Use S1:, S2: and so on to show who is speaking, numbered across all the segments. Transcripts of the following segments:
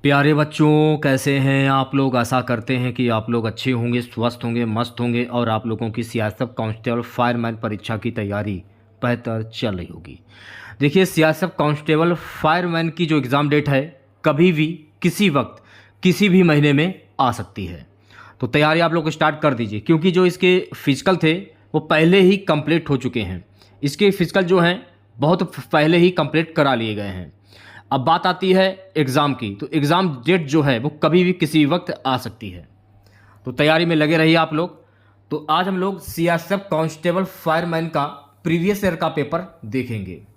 S1: प्यारे बच्चों, कैसे हैं आप लोग। आशा करते हैं कि आप लोग अच्छे होंगे, स्वस्थ होंगे, मस्त होंगे और आप लोगों की सीआईएसएफ कांस्टेबल फायरमैन परीक्षा की तैयारी बेहतर चल रही होगी। देखिए, सीआईएसएफ कांस्टेबल फायरमैन की जो एग्ज़ाम डेट है कभी भी किसी वक्त किसी भी महीने में आ सकती है। तो तैयारी आप लोग स्टार्ट कर दीजिए, क्योंकि जो इसके फिजिकल थे वो पहले ही कंप्लीट हो चुके हैं। इसके फिजिकल जो हैं बहुत पहले ही कंप्लीट करा लिए गए हैं। अब बात आती है एग्ज़ाम की, तो एग्ज़ाम डेट जो है वो कभी भी किसी वक्त आ सकती है। तो तैयारी में लगे रहिए आप लोग। तो आज हम लोग सीआईएसएफ कांस्टेबल फायरमैन का प्रीवियस ईयर का पेपर देखेंगे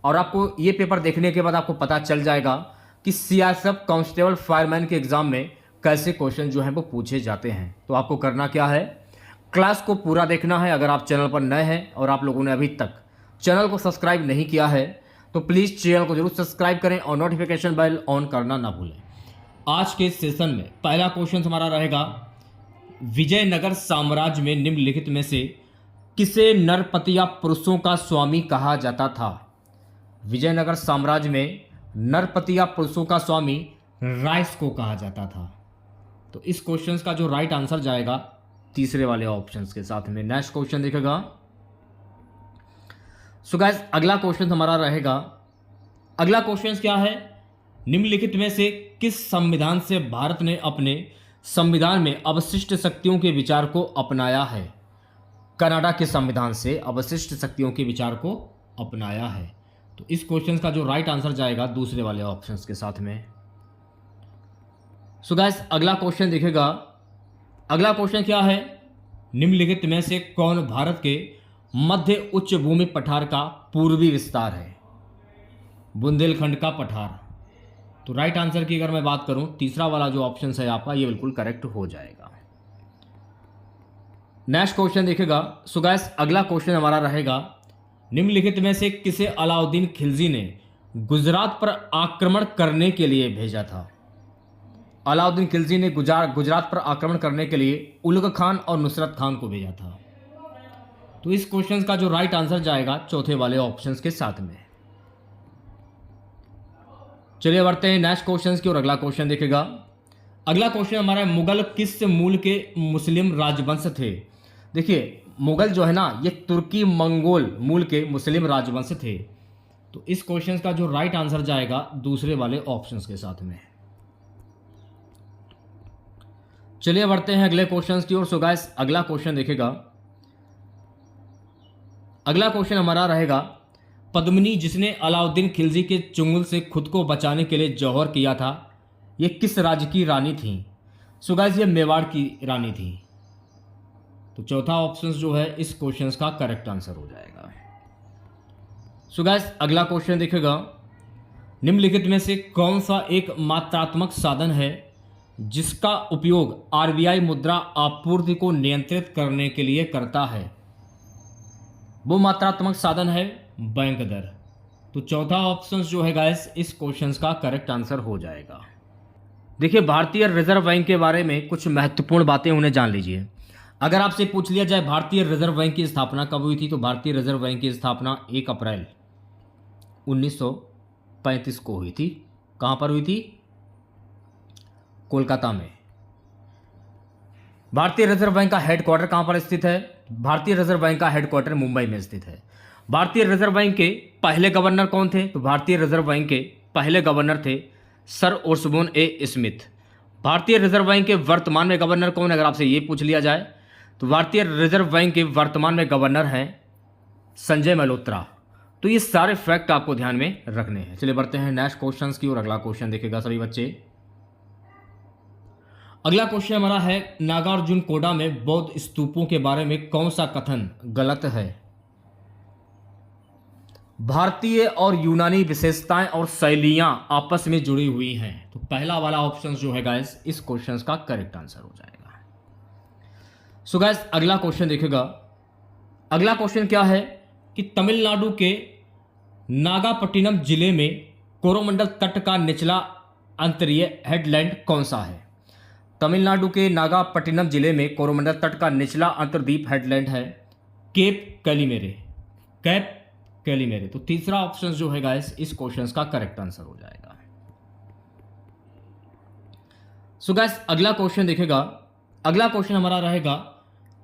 S1: और आपको ये पेपर देखने के बाद आपको पता चल जाएगा कि सीआईएसएफ कांस्टेबल फायरमैन के एग्ज़ाम में कैसे क्वेश्चन जो हैं वो पूछे जाते हैं। तो आपको करना क्या है, क्लास को पूरा देखना है। अगर आप चैनल पर नए हैं और आप लोगों ने अभी तक चैनल को सब्सक्राइब नहीं किया है तो प्लीज़ चैनल को जरूर सब्सक्राइब करें और नोटिफिकेशन बेल ऑन करना ना भूलें। आज के सेशन में पहला क्वेश्चन हमारा रहेगा, विजयनगर साम्राज्य में निम्नलिखित में से किसे नरपति या पुरुषों का स्वामी कहा जाता था। विजयनगर साम्राज्य में नरपति या पुरुषों का स्वामी राइस को कहा जाता था। तो इस क्वेश्चन का जो राइट आंसर जाएगा तीसरे वाले ऑप्शंस के साथ में। नेक्स्ट क्वेश्चन देखेगा। सो गाइस, अगला क्वेश्चन हमारा रहेगा, अगला क्वेश्चन क्या है, निम्नलिखित में से किस संविधान से भारत ने अपने संविधान में अवशिष्ट शक्तियों के विचार को अपनाया है। कनाडा के संविधान से अवशिष्ट शक्तियों के विचार को अपनाया है। तो इस क्वेश्चन का जो राइट आंसर जाएगा दूसरे वाले ऑप्शंस के साथ में। सो गाइस, अगला क्वेश्चन देखेगा। अगला क्वेश्चन क्या है, निम्नलिखित में से कौन भारत के मध्य उच्च भूमि पठार का पूर्वी विस्तार है। बुंदेलखंड का पठार। तो राइट आंसर की अगर मैं बात करूं, तीसरा वाला जो ऑप्शन है आपका ये बिल्कुल करेक्ट हो जाएगा। नेक्स्ट क्वेश्चन देखेगा। सो गाइस, अगला क्वेश्चन हमारा रहेगा, निम्नलिखित में से किसे अलाउद्दीन खिलजी ने गुजरात पर आक्रमण करने के लिए भेजा था। अलाउद्दीन खिलजी ने गुजरात पर आक्रमण करने के लिए उलग खान और नुसरत खान को भेजा था। तो इस क्वेश्चन का जो राइट आंसर जाएगा चौथे वाले ऑप्शंस के साथ में। चलिए बढ़ते हैं नेक्स्ट क्वेश्चन की और अगला क्वेश्चन देखेगा। अगला क्वेश्चन हमारा, मुगल किस मूल के मुस्लिम राजवंश थे। देखिए, मुगल जो है ना ये तुर्की मंगोल मूल के मुस्लिम राजवंश थे। तो इस क्वेश्चन का जो राइट आंसर जाएगा दूसरे वाले ऑप्शंस के साथ में। चलिए बढ़ते हैं अगले क्वेश्चन की ओर। सो गाइस, अगला क्वेश्चन देखेगा। अगला क्वेश्चन हमारा रहेगा, पद्मिनी जिसने अलाउद्दीन खिलजी के चुंगल से खुद को बचाने के लिए जौहर किया था, ये किस राज्य की रानी थी। सो गाइस, ये मेवाड़ की रानी थी। तो चौथा ऑप्शन जो है इस क्वेश्चन का करेक्ट आंसर हो जाएगा। सो गाइस, अगला क्वेश्चन देखेगा, निम्नलिखित में से कौन सा एक मात्रात्मक साधन है जिसका उपयोग आरबीआई मुद्रा आपूर्ति को नियंत्रित करने के लिए करता है। वो मात्रात्मक साधन है बैंक दर। तो चौथा ऑप्शन जो है गाइस इस क्वेश्चन का करेक्ट आंसर हो जाएगा। देखिए, भारतीय रिजर्व बैंक के बारे में कुछ महत्वपूर्ण बातें उन्हें जान लीजिए। अगर आपसे पूछ लिया जाए भारतीय रिजर्व बैंक की स्थापना कब हुई थी, तो भारतीय रिजर्व बैंक की स्थापना 1 अप्रैल 1935 को हुई थी। कहां पर हुई थी? कोलकाता में। भारतीय रिजर्व बैंक का हेडक्वार्टर कहां पर स्थित है? भारतीय रिजर्व बैंक का हेडक्वार्टर मुंबई में स्थित है। भारतीय रिजर्व बैंक के पहले गवर्नर कौन थे? तो भारतीय रिजर्व बैंक के पहले गवर्नर थे सर ओस्बोर्न ए स्मिथ। भारतीय रिजर्व बैंक के वर्तमान में गवर्नर कौन है, अगर आपसे ये पूछ लिया जाए तो भारतीय रिजर्व बैंक के वर्तमान में गवर्नर हैं संजय मल्होत्रा। तो ये सारे फैक्ट आपको ध्यान में रखने हैं। चलिए बढ़ते हैं नेक्स्ट क्वेश्चन की और अगला क्वेश्चन देखेगा सभी बच्चे। अगला क्वेश्चन हमारा है, नागार्जुन कोंडा में बौद्ध स्तूपों के बारे में कौन सा कथन गलत है। भारतीय और यूनानी विशेषताएं और शैलियां आपस में जुड़ी हुई हैं। तो पहला वाला ऑप्शन जो है गाइस इस क्वेश्चन का करेक्ट आंसर हो जाएगा। सो गाइस, अगला क्वेश्चन देखेगा। अगला क्वेश्चन क्या है कि तमिलनाडु के नागापट्टिनम जिले में कोरोमंडल तट का निचला अंतरीय हेडलैंड कौन सा है। तमिलनाडु के नागापट्टिनम जिले में कोरोमंडल तट का निचला अंतर्द्वीप हेडलैंड है केप कैलिमेरे। तो तीसरा ऑप्शन जो है गाइस इस क्वेश्चन का करेक्ट आंसर हो जाएगा। सो गाइस अगला क्वेश्चन देखेगा, अगला क्वेश्चन हमारा रहेगा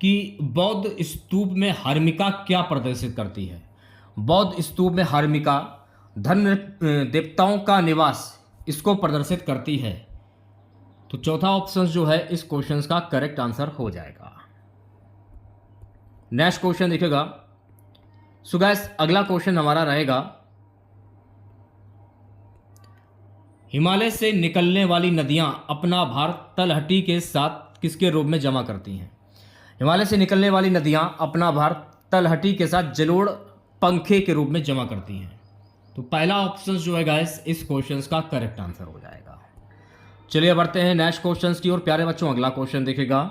S1: कि बौद्ध स्तूप में हर्मिका क्या प्रदर्शित करती है। बौद्ध स्तूप में हर्मिका धन देवताओं का निवास इसको प्रदर्शित करती है। तो चौथा ऑप्शन जो है इस क्वेश्चन का करेक्ट आंसर हो जाएगा। नेक्स्ट क्वेश्चन देखेगा, सो गाइस अगला क्वेश्चन हमारा रहेगा, हिमालय से निकलने वाली नदियां अपना भार तलहटी के साथ किसके रूप में जमा करती हैं। हिमालय से निकलने वाली नदियां अपना भार तलहटी के साथ जलोढ़ पंखे के रूप में जमा करती हैं। तो पहला ऑप्शन जो है गाइस इस क्वेश्चन का करेक्ट आंसर हो जाएगा। चलिए बढ़ते हैं नेक्स्ट क्वेश्चन की ओर। प्यारे बच्चों अगला क्वेश्चन देखेगा,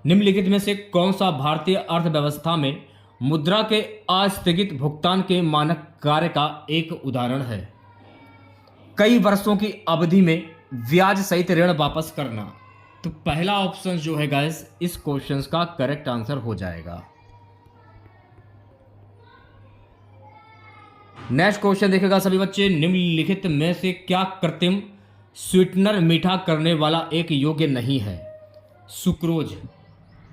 S1: निम्नलिखित में से कौन सा भारतीय अर्थव्यवस्था में मुद्रा के अस्थगित भुगतान के मानक कार्य का एक उदाहरण है। कई वर्षों की अवधि में ब्याज सहित ऋण वापस करना। तो पहला ऑप्शन जो है गाइस इस क्वेश्चन का करेक्ट आंसर हो जाएगा। नेक्स्ट क्वेश्चन देखेगा सभी बच्चे, निम्नलिखित में से क्या कृत्रिम स्वीटनर मीठा करने वाला एक योग्य नहीं है। सुक्रोज।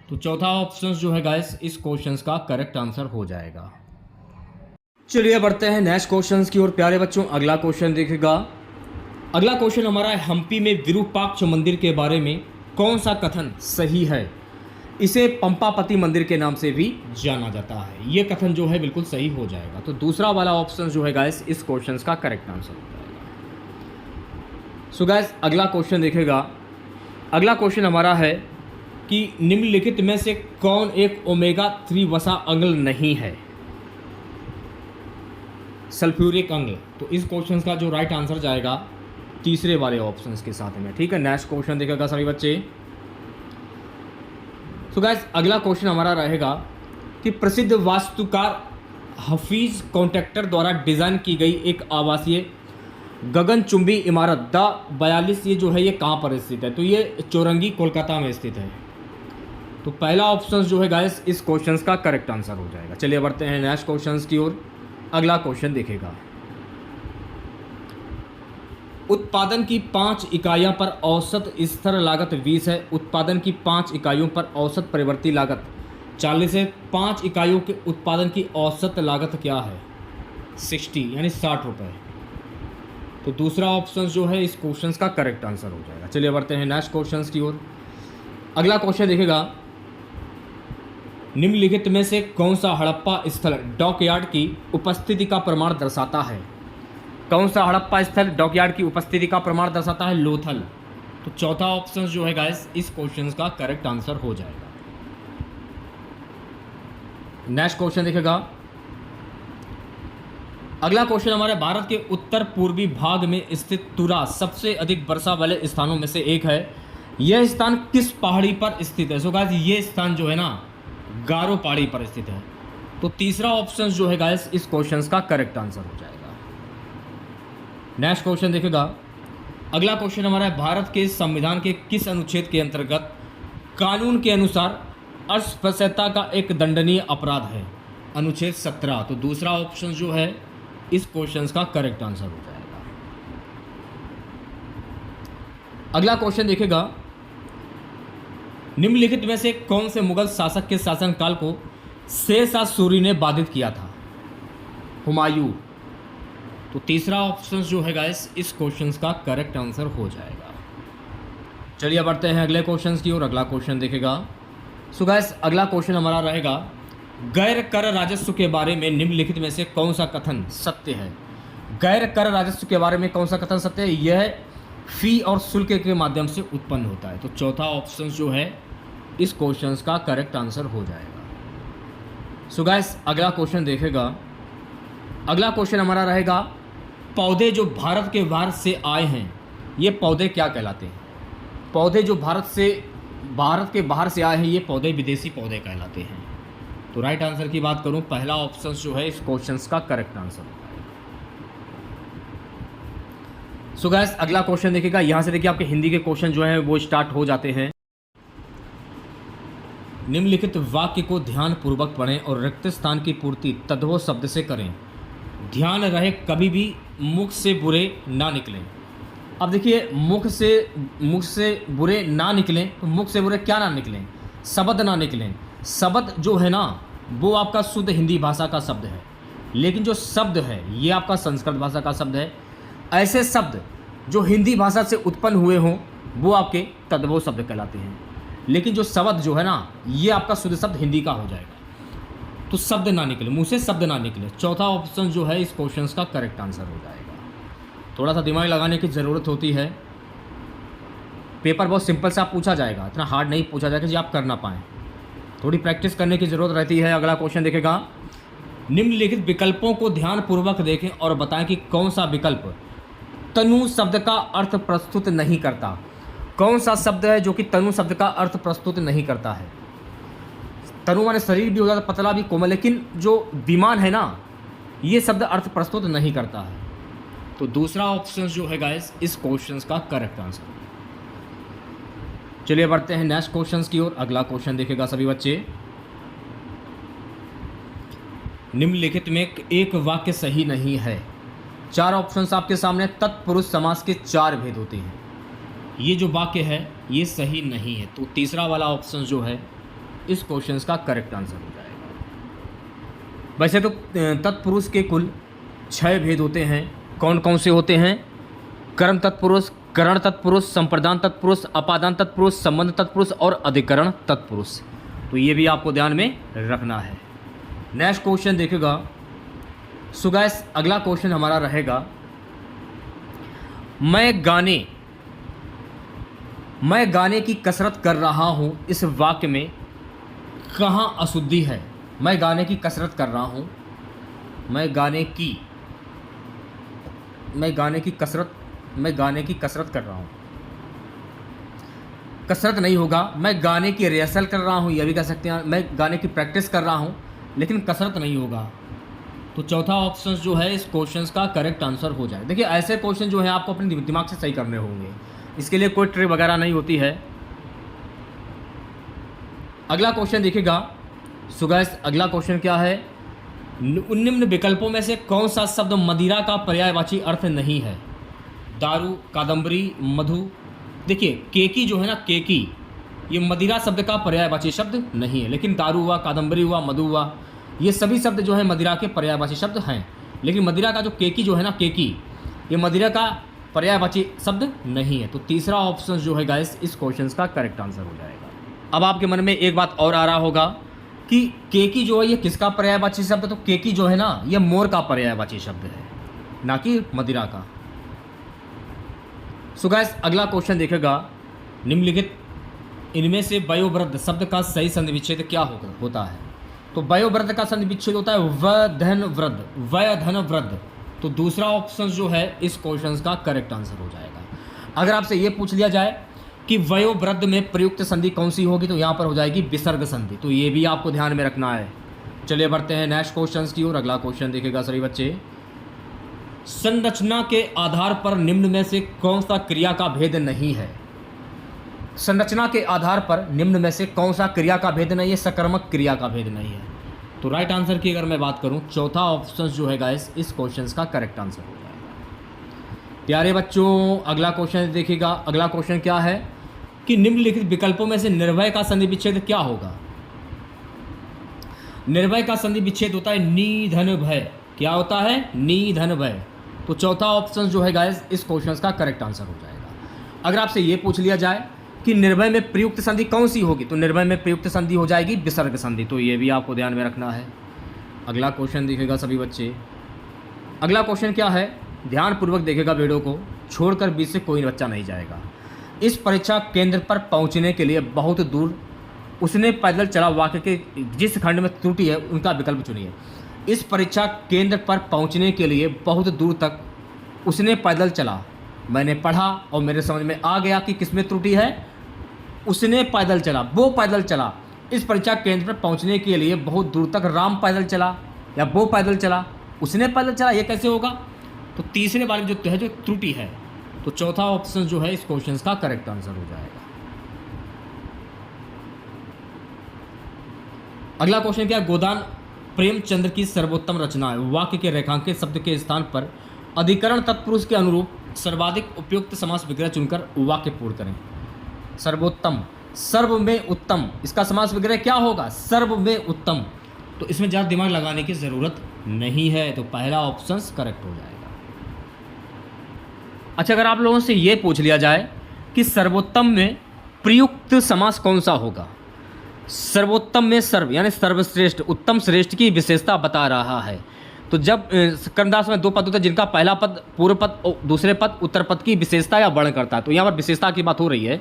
S1: तो चौथा ऑप्शन जो है गाइस इस क्वेश्चन का करेक्ट आंसर हो जाएगा। चलिए बढ़ते हैं नेक्स्ट क्वेश्चन की ओर। प्यारे बच्चों अगला क्वेश्चन देखेगा, अगला क्वेश्चन हमारा है, हम्पी में विरूपाक्ष मंदिर के बारे में कौन सा कथन सही है। इसे पंपापति मंदिर के नाम से भी जाना जाता है। ये कथन जो है बिल्कुल सही हो जाएगा। तो दूसरा वाला ऑप्शन जो है गाइस इस क्वेश्चन का करेक्ट आंसर हो जाएगा। सो गाइस अगला क्वेश्चन देखेगा, अगला क्वेश्चन हमारा है कि निम्नलिखित में से कौन एक ओमेगा 3 वसा अम्ल नहीं है। सल्फ्यूरिक अम्ल। तो इस क्वेश्चन का जो राइट आंसर जाएगा तीसरे वाले ऑप्शन के साथ में। ठीक है, नेक्स्ट क्वेश्चन देखेगा सभी बच्चे। तो गाइस अगला क्वेश्चन हमारा रहेगा कि प्रसिद्ध वास्तुकार हफीज कॉन्ट्रैक्टर द्वारा डिजाइन की गई एक आवासीय गगनचुंबी इमारत द 42 ये जो है ये कहाँ पर स्थित है। तो ये चौरंगी कोलकाता में स्थित है। तो पहला ऑप्शन जो है गाइस इस क्वेश्चन का करेक्ट आंसर हो जाएगा। चलिए बढ़ते हैं नेक्स्ट क्वेश्चन की ओर। अगला क्वेश्चन देखेगा, उत्पादन की 5 इकाइयों पर औसत स्थिर लागत 20 है। उत्पादन की 5 इकाइयों पर औसत परिवर्ती लागत 40 है। 5 इकाइयों के उत्पादन की औसत लागत क्या है, 60 यानी 60 रुपये। तो दूसरा ऑप्शन जो है इस क्वेश्चन का करेक्ट आंसर हो जाएगा। चलिए बढ़ते हैं नेक्स्ट क्वेश्चन की ओर। अगला क्वेश्चन देखेगा, निम्नलिखित में से कौन सा हड़प्पा स्थल डॉकयार्ड की उपस्थिति का प्रमाण दर्शाता है। कौन सा हड़प्पा स्थल डॉकयार्ड की उपस्थिति का प्रमाण दर्शाता है, लोथल। तो चौथा ऑप्शन जो है गाइस इस क्वेश्चन का करेक्ट आंसर हो जाएगा। नेक्स्ट क्वेश्चन देखेगा, अगला क्वेश्चन हमारे भारत के उत्तर पूर्वी भाग में स्थित तुरा सबसे अधिक वर्षा वाले स्थानों में से एक है। यह स्थान किस पहाड़ी पर स्थित है। सो गाइस ये स्थान जो है ना गारो पहाड़ी पर स्थित है। तो तीसरा ऑप्शन जो है गाइस इस क्वेश्चन का करेक्ट आंसर हो जाएगा। नेक्स्ट क्वेश्चन देखेगा, अगला क्वेश्चन हमारा है, भारत के संविधान के किस अनुच्छेद के अंतर्गत कानून के अनुसार अस्पृश्यता का एक दंडनीय अपराध है। अनुच्छेद 17। तो दूसरा ऑप्शन जो है इस क्वेश्चन का करेक्ट आंसर हो जाएगा। अगला क्वेश्चन देखेगा, निम्नलिखित में से कौन से मुगल शासक के शासनकाल को शेरशाह सूरी ने बाधित किया था। हुमायूं। तो तीसरा ऑप्शन जो है गाइस इस क्वेश्चन का करेक्ट आंसर हो जाएगा। चलिए बढ़ते हैं अगले क्वेश्चन की ओर। अगला क्वेश्चन देखेगा, सो गाइस अगला क्वेश्चन हमारा रहेगा, गैर कर राजस्व के बारे में निम्नलिखित में से कौन सा कथन सत्य है। गैर कर राजस्व के बारे में कौन सा कथन सत्य है, यह फी और शुल्क के माध्यम से उत्पन्न होता है। तो चौथा ऑप्शन जो है इस क्वेश्चन का करेक्ट आंसर हो जाएगा। सो गाइस अगला क्वेश्चन देखेगा, अगला क्वेश्चन हमारा रहेगा, पौधे जो भारत के बाहर से आए हैं ये पौधे क्या कहलाते हैं। पौधे जो भारत के बाहर से आए हैं ये पौधे विदेशी पौधे कहलाते हैं। तो राइट आंसर की बात करूं पहला ऑप्शन जो है इस क्वेश्चन का करेक्ट आंसर होगा। सो गाइस अगला क्वेश्चन देखिएगा, यहाँ से देखिए आपके हिंदी के क्वेश्चन जो हैं वो स्टार्ट हो जाते हैं। निम्नलिखित वाक्य को ध्यान पूर्वक पढ़ें और रिक्त स्थान की पूर्ति तद्भव शब्द से करें। ध्यान रहे कभी भी मुख से बुरे ना निकलें। अब देखिए, मुख से बुरे ना निकलें, तो मुख से बुरे क्या ना निकलें, शब्द ना निकलें। शब्द जो है ना, वो आपका शुद्ध हिंदी भाषा का शब्द है, लेकिन जो शब्द है ये आपका संस्कृत भाषा का शब्द है। ऐसे शब्द जो हिंदी भाषा से उत्पन्न हुए हों वो आपके तद्भव शब्द कहलाते हैं, लेकिन जो शब्द जो है ना, ये आपका शुद्ध शब्द हिंदी का हो जाएगा। तो शब्द ना निकले, मुँह से शब्द ना निकले, चौथा ऑप्शन जो है इस क्वेश्चन का करेक्ट आंसर हो जाएगा। थोड़ा सा दिमाग लगाने की ज़रूरत होती है, पेपर बहुत सिंपल सा पूछा जाएगा, इतना हार्ड नहीं पूछा जाएगा जी आप कर ना पाएँ, थोड़ी प्रैक्टिस करने की ज़रूरत रहती है। अगला क्वेश्चन देखेगा, निम्नलिखित विकल्पों को ध्यानपूर्वक देखें और बताएं कि कौन सा विकल्प तनु शब्द का अर्थ प्रस्तुत नहीं करता। कौन सा शब्द है जो कि तनु शब्द का अर्थ प्रस्तुत नहीं करता है। तनु माने शरीर भी हो जाता, पतला भी, कोमल, लेकिन जो विमान है ना, ये शब्द अर्थ प्रस्तुत नहीं करता है। तो दूसरा ऑप्शन जो है गाइस इस क्वेश्चन का करेक्ट आंसर। चलिए बढ़ते हैं नेक्स्ट क्वेश्चन की ओर। अगला क्वेश्चन देखेगा सभी बच्चे, निम्नलिखित में एक वाक्य सही नहीं है। चार ऑप्शंस आपके सामने, तत्पुरुष समास के 4 भेद होते हैं, ये जो वाक्य है ये सही नहीं है। तो तीसरा वाला ऑप्शन जो है इस क्वेश्चन का करेक्ट आंसर हो जाएगा। वैसे तो तत्पुरुष के कुल 6 भेद होते हैं। कौन कौन से होते हैं? कर्म तत्पुरुष, करण तत्पुरुष, संप्रदान तत्पुरुष, अपादान तत्पुरुष, संबंध तत्पुरुष और अधिकरण तत्पुरुष। तो ये भी आपको ध्यान में रखना है। नेक्स्ट क्वेश्चन देखेगा। सो गाइस अगला क्वेश्चन हमारा रहेगा, मैं गाने की कसरत कर रहा हूँ, इस वाक्य में कहाँ अशुद्धि है? मैं गाने की कसरत कर रहा हूँ, मैं गाने की कसरत कर रहा हूँ। कसरत नहीं होगा, मैं गाने की रिहर्सल कर रहा हूँ, यह भी कह सकते हैं। मैं गाने की प्रैक्टिस कर रहा हूँ, लेकिन कसरत नहीं होगा। तो चौथा ऑप्शन जो है इस क्वेश्चन का करेक्ट आंसर हो जाए। देखिए ऐसे क्वेश्चन जो है आपको अपने दिमाग से सही करने होंगे, इसके लिए कोई ट्रिक वगैरह नहीं होती है। अगला क्वेश्चन देखिएगा। सो गाइस अगला क्वेश्चन क्या है, निम्न विकल्पों में से कौन सा शब्द मदिरा का पर्यायवाची अर्थ नहीं है? दारू, कादम्बरी, मधु। देखिए केकी जो है ना, केकी, ये मदिरा शब्द का पर्यायवाची शब्द नहीं है, लेकिन दारू हुआ, कादम्बरी हुआ, मधु हुआ, ये सभी शब्द जो है मदिरा के पर्यायवाची शब्द हैं। लेकिन मदिरा का जो केकी जो है ना, केकी, ये मदिरा का पर्यायवाची शब्द नहीं है। तो तीसरा ऑप्शन जो है गाइस इस क्वेश्चन का करेक्ट आंसर हो जाएगा। अब आपके मन में एक बात और आ रहा होगा कि केकी जो है ये किसका पर्यायवाची शब्द है? तो केकी जो है ना, ये मोर का पर्यायवाची शब्द है, ना कि मदिरा का। सो गाइस अगला क्वेश्चन देखेगा, निम्नलिखित इनमें से वयोवृद्ध शब्द का सही संधि विच्छेद क्या होता है? तो वयोवृद्ध का संधि विच्छेद होता है वयधन वृद्ध। तो दूसरा ऑप्शन जो है इस क्वेश्चन का करेक्ट आंसर हो जाएगा। अगर आपसे ये पूछ लिया जाए कि वयोवृद्ध में प्रयुक्त संधि कौन सी होगी, तो यहाँ पर हो जाएगी विसर्ग संधि। तो ये भी आपको ध्यान में रखना है। चलिए बढ़ते हैं नेक्स्ट क्वेश्चन की ओर। अगला क्वेश्चन देखेगा सभी बच्चे, संरचना के आधार पर निम्न में से कौन सा क्रिया का भेद नहीं है? संरचना के आधार पर निम्न में से कौन सा क्रिया का भेद नहीं है? सकर्मक क्रिया का भेद नहीं है। तो राइट आंसर की अगर मैं बात करूं, चौथा ऑप्शन जो है गाइस इस क्वेश्चन का करेक्ट आंसर हो जाएगा। प्यारे बच्चों अगला क्वेश्चन देखिएगा। अगला क्वेश्चन क्या है कि निम्नलिखित विकल्पों में से निर्भय का संधि विच्छेद क्या होगा? निर्भय का संधि विच्छेद होता है निधन भय। क्या होता है? निधन भय। तो चौथा ऑप्शन जो है गाइस इस क्वेश्चन का करेक्ट आंसर हो जाएगा। अगर आपसे ये पूछ लिया जाए कि निर्भय में प्रयुक्त संधि कौन सी होगी, तो निर्भय में प्रयुक्त संधि हो जाएगी विसर्ग संधि। तो ये भी आपको ध्यान में रखना है। अगला क्वेश्चन देखेगा सभी बच्चे। अगला क्वेश्चन क्या है, ध्यानपूर्वक देखेगा वीडियो को, छोड़कर बीच से कोई बच्चा नहीं जाएगा। इस परीक्षा केंद्र पर पहुंचने के लिए बहुत दूर उसने पैदल चला। वाक्य के जिस खंड में त्रुटि है उनका विकल्प चुनिए। इस परीक्षा केंद्र पर पहुंचने के लिए बहुत दूर तक उसने पैदल चला। मैंने पढ़ा और मेरे समझ में आ गया कि किसमें त्रुटि है। उसने पैदल चला, वो पैदल चला। इस परीक्षा केंद्र पर पहुंचने के लिए बहुत दूर तक राम पैदल चला या वो पैदल चला, उसने पैदल चला, ये कैसे होगा? तो तीसरे वाले जो है जो त्रुटि है। तो चौथा ऑप्शन जो है इस क्वेश्चन का करेक्ट आंसर हो जाएगा। अगला क्वेश्चन क्या है, गोदान प्रेमचंद्र की सर्वोत्तम रचना है। वाक्य के रेखांकित शब्द के स्थान पर अधिकरण तत्पुरुष के अनुरूप सर्वाधिक उपयुक्त समास विग्रह चुनकर वाक्य पूर्ण करें। सर्वोत्तम, सर्व में उत्तम, इसका समास विग्रह क्या होगा? सर्व में उत्तम। तो इसमें ज़्यादा दिमाग लगाने की ज़रूरत नहीं है, तो पहला ऑप्शन करेक्ट हो जाएगा। अच्छा, अगर आप लोगों से ये पूछ लिया जाए कि सर्वोत्तम में प्रयुक्त समास कौन सा होगा? सर्वोत्तम में सर्व यानी सर्वश्रेष्ठ, उत्तम श्रेष्ठ की विशेषता बता रहा है। तो जब कर्मदास में दो पद होते हैं जिनका पहला पद पूर्व पद और दूसरे पद उत्तर पद की विशेषता या वर्ण करता है, तो यहाँ पर विशेषता की बात हो रही है।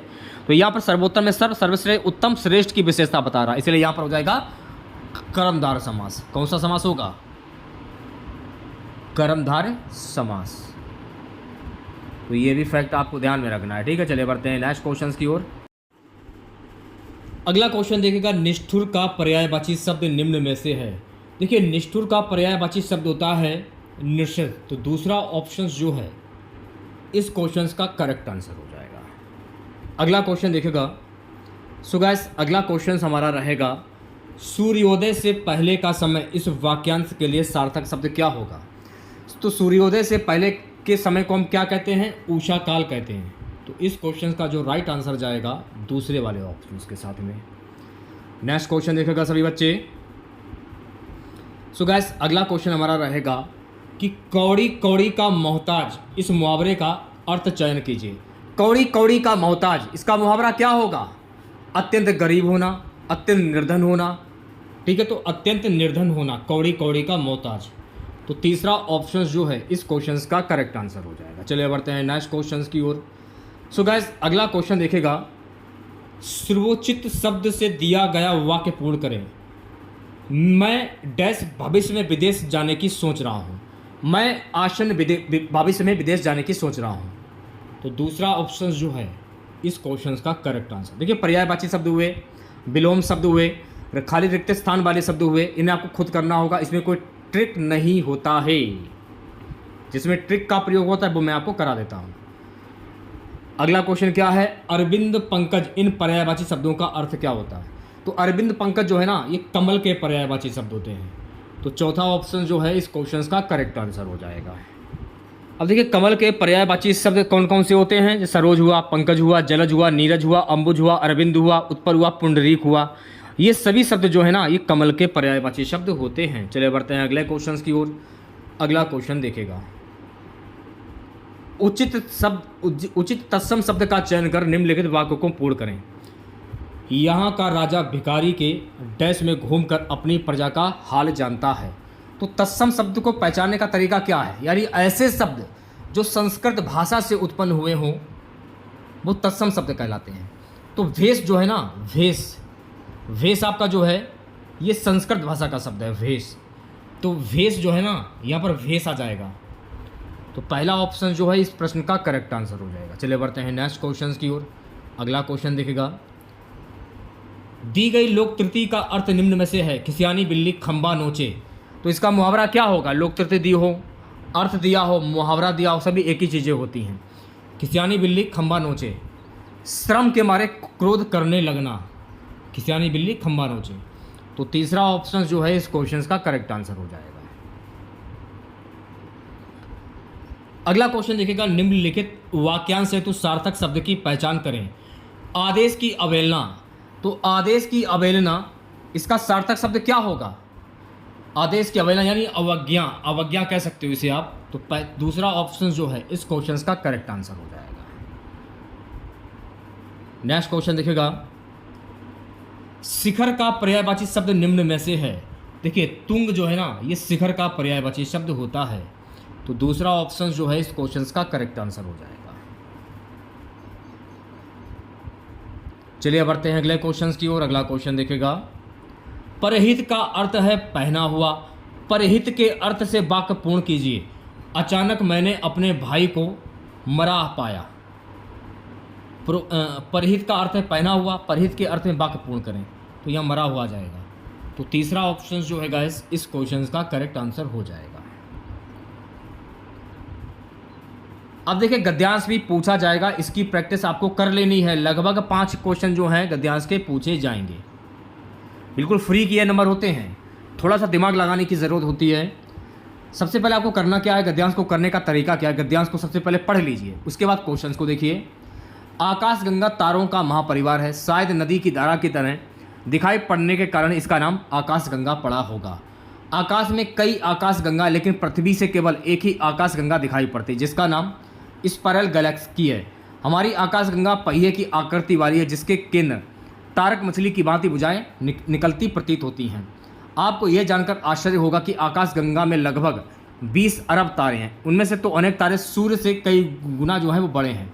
S1: तो यहाँ पर सर्वोत्तम में सर्व, सर्वश्रेष्ठ, उत्तम श्रेष्ठ की विशेषता बता रहा है, इसलिए यहाँ पर हो जाएगा कर्मधारय समास। कौन सा समास होगा? कर्मधारय समास। तो ये भी फैक्ट आपको ध्यान में रखना है, ठीक है। चलिए बढ़ते हैं नेक्स्ट क्वेश्चन की ओर। अगला क्वेश्चन देखिएगा, निष्ठुर का पर्यायवाची शब्द निम्न में से है। देखिए, निष्ठुर का पर्यायवाची शब्द होता है निषेध, तो दूसरा ऑप्शन जो है इस क्वेश्चन का करेक्ट आंसर हो जाएगा। अगला क्वेश्चन देखिएगा। सो गाइस, अगला क्वेश्चन हमारा रहेगा, सूर्योदय से पहले का समय इस वाक्यांश के लिए सार्थक शब्द क्या होगा? तो सूर्योदय से पहले के समय को हम क्या कहते हैं? उषा काल कहते हैं। तो इस क्वेश्चन का जो राइट आंसर जाएगा दूसरे वाले ऑप्शन के साथ में। नेक्स्ट क्वेश्चन देखेगा सभी बच्चे। सो गाइस, अगला क्वेश्चन हमारा रहेगा कि कौड़ी कौड़ी का मोहताज, इस मुहावरे का अर्थ चयन कीजिए। कौड़ी कौड़ी का मोहताज, इसका मुहावरा क्या होगा? अत्यंत गरीब होना, अत्यंत निर्धन होना, ठीक है। तो अत्यंत निर्धन होना, कौड़ी कौड़ी का मोहताज। तो तीसरा ऑप्शन जो है इस क्वेश्चन का करेक्ट आंसर हो जाएगा। चलिए बढ़ते हैं नेक्स्ट क्वेश्चन की ओर। सो गाइस, अगला क्वेश्चन देखेगा, सर्वोचित शब्द से दिया गया वाक्य पूर्ण करें। मैं डैश भविष्य में विदेश जाने की सोच रहा हूँ। मैं आसन भविष्य में विदेश जाने की सोच रहा हूँ। तो दूसरा ऑप्शन जो है इस क्वेश्चन का करेक्ट आंसर। देखिए, पर्यायवाची शब्द हुए, विलोम शब्द हुए, खाली रिक्त स्थान वाले शब्द हुए, इन्हें आपको खुद करना होगा। इसमें कोई ट्रिक नहीं होता है, जिसमें ट्रिक का प्रयोग होता है वो मैं आपको करा देता हूँ। अगला क्वेश्चन क्या है? अरविंद पंकज, इन पर्यायवाची शब्दों का अर्थ क्या होता है? तो अरविंद पंकज जो है ना, ये कमल के पर्यायवाची शब्द होते हैं। तो चौथा ऑप्शन जो है इस क्वेश्चन का करेक्ट आंसर हो जाएगा। अब देखिए, कमल के पर्यायवाची शब्द कौन कौन से होते हैं? जैसे सरोज हुआ, पंकज हुआ, जलज हुआ, नीरज हुआ, अंबुज हुआ, अरविंद हुआ, उत्पल हुआ, पुंडरीक हुआ। ये सभी शब्द जो है ना, ये कमल के पर्यायवाची शब्द होते हैं। चलिए बढ़ते हैं अगले क्वेश्चन की ओर। अगला क्वेश्चन देखेगा, उचित तत्सम शब्द का चयन कर निम्नलिखित वाक्यों को पूर्ण करें। यहाँ का राजा भिखारी के डैश में घूमकर अपनी प्रजा का हाल जानता है। तो तत्सम शब्द को पहचानने का तरीका क्या है? यानी ऐसे शब्द जो संस्कृत भाषा से उत्पन्न हुए हों वो तत्सम शब्द कहलाते हैं। तो भेष जो है ना, भेष आपका जो है ये संस्कृत भाषा का शब्द है, भेष। तो भेष जो है ना, यहाँ पर भेष आ जाएगा। तो पहला ऑप्शन जो है इस प्रश्न का करेक्ट आंसर हो जाएगा। चलिए बढ़ते हैं नेक्स्ट क्वेश्चन की ओर। अगला क्वेश्चन देखेगा, दी गई लोक तृतीय का अर्थ निम्न में से है। खिसियानी बिल्ली खंबा नोचे। तो इसका मुहावरा क्या होगा? लोक तृतीय दी हो, अर्थ दिया हो, मुहावरा दिया हो, सभी एक ही चीज़ें होती हैं। खिसियानी बिल्ली खंबा नोचे, श्रम के मारे क्रोध करने लगना। खिसियानी बिल्ली खंबा नोचे। तो तीसरा ऑप्शन जो है इस क्वेश्चन का करेक्ट आंसर हो जाएगा। अगला क्वेश्चन देखिएगा, निम्नलिखित वाक्यांश हेतु सार्थक शब्द की पहचान करें। आदेश की अवहेलना। तो आदेश की अवहेलना, इसका सार्थक शब्द क्या होगा? आदेश की अवहेलना यानी अवज्ञा, अवज्ञा कह सकते हो इसे आप। तो दूसरा ऑप्शन जो है इस क्वेश्चन का करेक्ट आंसर हो जाएगा। नेक्स्ट क्वेश्चन देखिएगा, शिखर का पर्यायवाची शब्द निम्न में से है। देखिए, तुंग जो है ना, ये शिखर का पर्यायवाची शब्द होता है। तो दूसरा ऑप्शन जो है इस क्वेश्चन का करेक्ट आंसर हो जाएगा। चलिए बढ़ते हैं अगले क्वेश्चन की ओर। अगला क्वेश्चन देखेगा, परहित का अर्थ है पहना हुआ। परहित के अर्थ से वाक्य पूर्ण कीजिए। अचानक मैंने अपने भाई को मरा पाया। परहित का अर्थ है पहना हुआ, परहित के अर्थ में वाक्य पूर्ण करें। तो यह मरा हुआ जाएगा। तो तीसरा ऑप्शन जो है गाइस इस क्वेश्चन का करेक्ट आंसर हो जाएगा। अब देखिए, गद्यांश भी पूछा जाएगा, इसकी प्रैक्टिस आपको कर लेनी है। लगभग 5 क्वेश्चन जो हैं गद्यांश के पूछे जाएंगे। बिल्कुल फ्री के नंबर होते हैं, थोड़ा सा दिमाग लगाने की ज़रूरत होती है। सबसे पहले आपको करना क्या है, गद्यांश को करने का तरीका क्या है, गद्यांश को सबसे पहले पढ़ लीजिए, उसके बाद क्वेश्चंस को देखिए। आकाशगंगा तारों का महापरिवार है, शायद नदी की धारा की तरह दिखाई पड़ने के कारण इसका नाम आकाशगंगा पड़ा होगा। आकाश में कई आकाशगंगा, लेकिन पृथ्वी से केवल एक ही आकाशगंगा दिखाई पड़ती है जिसका नाम स्पाइरल गैलेक्सी है। हमारी आकाशगंगा पहिए की आकृति वाली है जिसके केंद्र तारक मछली की भांति भुजाएं निकलती प्रतीत होती हैं। आपको यह जानकर आश्चर्य होगा कि आकाशगंगा में लगभग 20 अरब तारे हैं। उनमें से तो अनेक तारे सूर्य से कई गुना जो है वो बड़े हैं।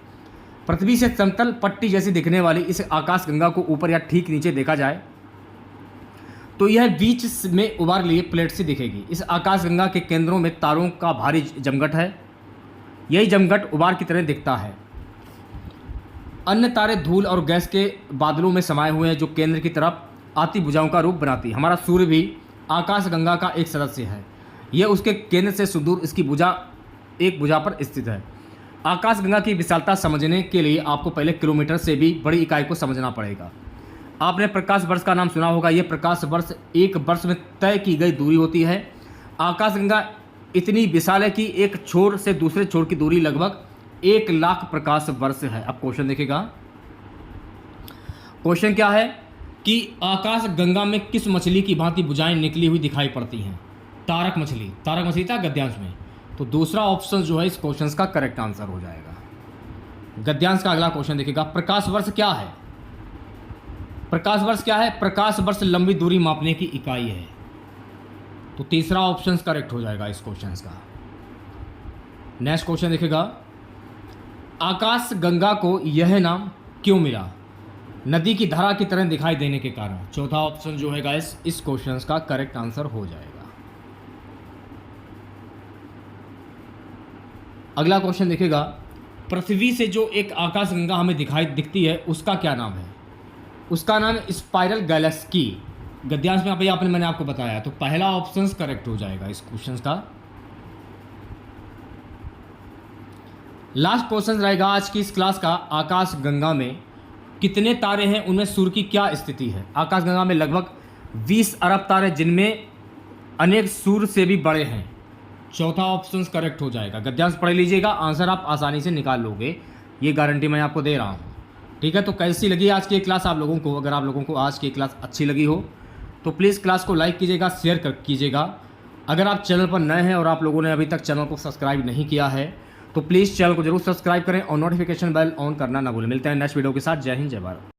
S1: पृथ्वी से समतल पट्टी जैसी दिखने वाली इस आकाशगंगा को ऊपर या ठीक नीचे देखा जाए तो यह बीच में उभार लिए प्लेट से दिखेगी। इस आकाशगंगा के केंद्रों में तारों का भारी जमघट है। यही जमघट उभार की तरह दिखता है। अन्य तारे धूल और गैस के बादलों में समाये हुए हैं जो केंद्र की तरफ आती भुजाओं का रूप बनाती है। हमारा सूर्य भी आकाशगंगा का एक सदस्य है। यह उसके केंद्र से सुदूर इसकी एक भुजा पर स्थित है। आकाशगंगा की विशालता समझने के लिए आपको पहले किलोमीटर से भी बड़ी इकाई को समझना पड़ेगा। आपने प्रकाश वर्ष का नाम सुना होगा। यह प्रकाश वर्ष एक वर्ष में तय की गई दूरी होती है। आकाशगंगा इतनी विशाल है कि एक छोर से दूसरे छोर की दूरी लगभग 1 लाख प्रकाश वर्ष है। अब क्वेश्चन देखिएगा। क्वेश्चन क्या है कि आकाशगंगा में किस मछली की भांति भुजाएं निकली हुई दिखाई पड़ती हैं? तारक मछली। तारक मछली था गद्यांश में, तो दूसरा ऑप्शन जो है इस क्वेश्चन का करेक्ट आंसर हो जाएगा। गद्यांश का अगला क्वेश्चन देखिएगा। प्रकाश वर्ष क्या है? प्रकाश वर्ष क्या है? प्रकाश वर्ष लंबी दूरी मापने की इकाई है। तो तीसरा ऑप्शन करेक्ट हो जाएगा इस क्वेश्चन का। नेक्स्ट क्वेश्चन देखिएगा। आकाशगंगा को यह नाम क्यों मिला? नदी की धारा की तरह दिखाई देने के कारण। चौथा ऑप्शन जो है गाइस इस क्वेश्चन का करेक्ट आंसर हो जाएगा। अगला क्वेश्चन देखिएगा। पृथ्वी से जो एक आकाशगंगा हमें दिखती है उसका क्या नाम है? उसका नाम स्पाइरल गैलेक्सी। गद्यांश में मैंने आपको बताया, तो पहला ऑप्शन करेक्ट हो जाएगा इस क्वेश्चन का। लास्ट क्वेश्चन रहेगा आज की इस क्लास का। आकाशगंगा में कितने तारे हैं, उनमें सूर्य की क्या स्थिति है? आकाशगंगा में लगभग 20 अरब तारे जिनमें अनेक सूर्य से भी बड़े हैं। चौथा ऑप्शन करेक्ट हो जाएगा। गद्यांश पढ़ लीजिएगा, आंसर आप आसानी से निकाल लोगे, ये गारंटी मैं आपको दे रहा हूँ। ठीक है, तो कैसी लगी आज की क्लास आप लोगों को? अगर आप लोगों को आज की क्लास अच्छी लगी हो तो प्लीज़ क्लास को लाइक कीजिएगा, शेयर कीजिएगा। अगर आप चैनल पर नए हैं और आप लोगों ने अभी तक चैनल को सब्सक्राइब नहीं किया है तो प्लीज़ चैनल को जरूर सब्सक्राइब करें और नोटिफिकेशन बेल ऑन करना ना भूलें। मिलते हैं नेक्स्ट वीडियो के साथ। जय हिंद, जय भारत।